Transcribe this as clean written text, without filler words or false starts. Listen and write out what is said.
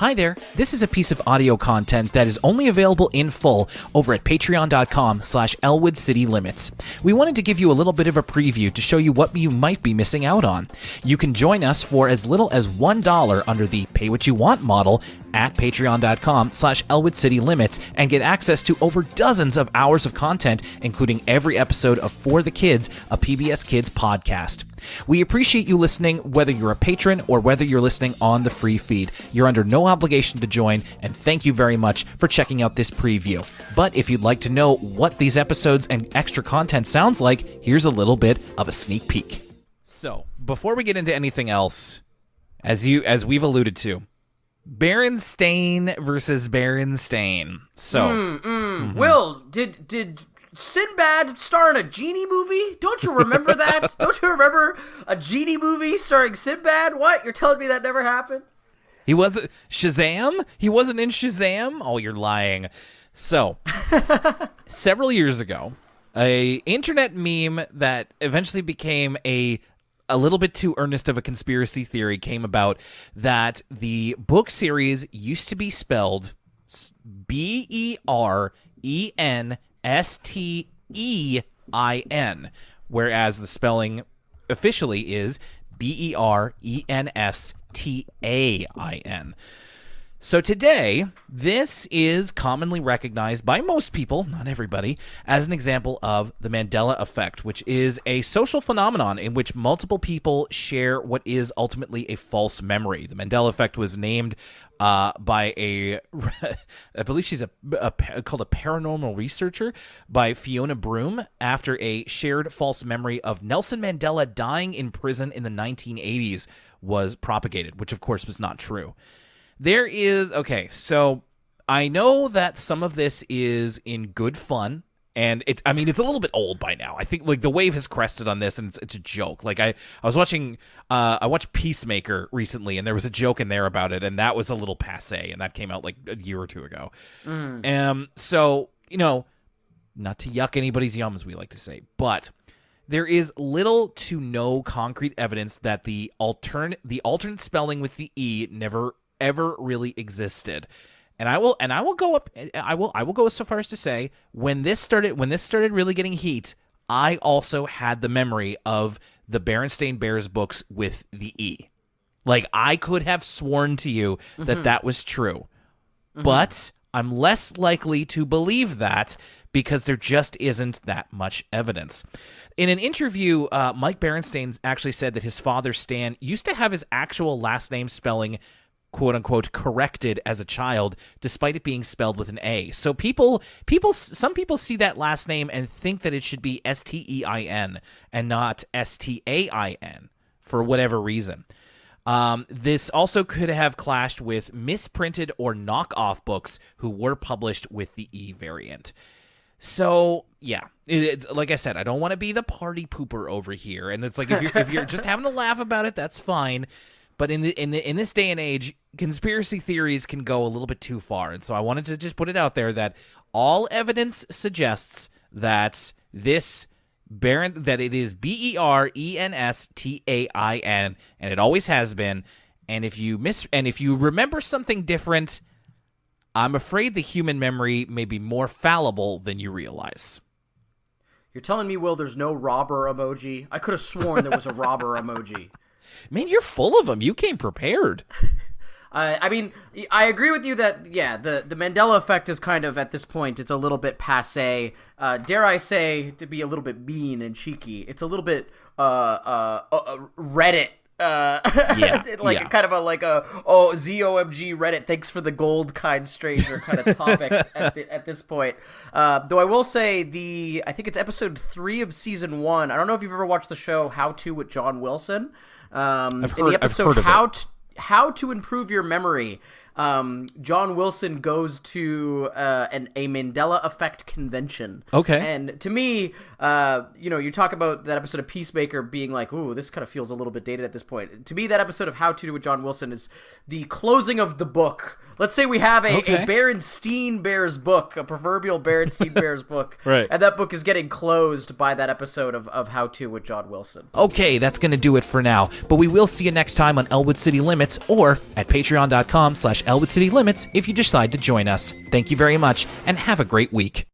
Hi there, this is a piece of audio content that is only available in full over at patreon.com/ElwoodCityLimits. We wanted to give you a little bit of a preview to show you what you might be missing out on. You can join us for as little as $1 under the pay what you want model at patreon.com/ElwoodCityLimits and get access to over dozens of hours of content, including every episode of For the Kids, a PBS Kids podcast. We appreciate you listening, whether you're a patron or whether you're listening on the free feed. You're under no obligation to join, and thank you very much for checking out this preview. But if you'd like to know what these episodes and extra content sounds like, here's a little bit of a sneak peek. So, before we get into anything else, as we've alluded to, Berenstain versus Berenstain. So, Will, did Sinbad star in a genie movie? Don't you remember that? Don't you remember a genie movie starring Sinbad? What? You're telling me that never happened? He wasn't Shazam? He wasn't in Shazam? Oh, you're lying. So, several years ago, a internet meme that eventually became a little bit too earnest of a conspiracy theory came about that the book series used to be spelled Berenstain, whereas the spelling officially is Berenstain. So today, this is commonly recognized by most people, not everybody, as an example of the Mandela effect, which is a social phenomenon in which multiple people share what is ultimately a false memory. The Mandela effect was named by I believe she's called a paranormal researcher, by Fiona Broome, after a shared false memory of Nelson Mandela dying in prison in the 1980s was propagated, which of course was not true. So I know that some of this is in good fun, and it's a little bit old by now. I think like the wave has crested on this, and it's a joke. Like I was watching, I watched Peacemaker recently, and there was a joke in there about it, and that was a little passé, and that came out like a year or two ago. So, not to yuck anybody's yum, as we like to say, but there is little to no concrete evidence that the alternate spelling with the E never ever really existed. And I will go so far as to say when this started really getting heat, I also had the memory of the Berenstain Bears books with the E. Like I could have sworn to you that was true. But I'm less likely to believe that because there just isn't that much evidence. In an interview, Mike Berenstain actually said that his father, Stan, used to have his actual last name spelling quote-unquote corrected as a child, despite it being spelled with an A. So some people see that last name and think that it should be Stein and not Stain for whatever reason. This also could have clashed with misprinted or knockoff books who were published with the E variant. So, yeah, it's like I said, I don't want to be the party pooper over here. And it's like, if you're just having a laugh about it, that's fine. But in this day and age, conspiracy theories can go a little bit too far. And so I wanted to just put it out there that all evidence suggests that it is Berenstain, and it always has been. And if you remember something different, I'm afraid the human memory may be more fallible than you realize. You're telling me, Will, there's no robber emoji? I could have sworn there was a robber emoji. Man, you're full of them. You came prepared. I agree with you that, yeah, the Mandela effect is kind of, at this point, it's a little bit passé. Dare I say, to be a little bit mean and cheeky, it's a little bit Reddit. Kind of a ZOMG Reddit, thanks for the gold, kind stranger kind of topic at this point. Though I will say I think it's episode 3 of season 1. I don't know if you've ever watched the show How To with John Wilson. I've heard in the episode of it. How to Improve Your Memory, John Wilson goes to a Mandela Effect convention. Okay. And to me, you talk about that episode of Peacemaker being like, ooh, this kind of feels a little bit dated at this point. To me, that episode of How to with John Wilson is the closing of the book Let's say we have a Okay. Berenstain Bears book, a proverbial Berenstain Bears book, Right. and that book is getting closed by that episode of How To with John Wilson. Okay, that's going to do it for now, but we will see you next time on Elwood City Limits or at patreon.com/ElwoodCityLimits if you decide to join us. Thank you very much, and have a great week.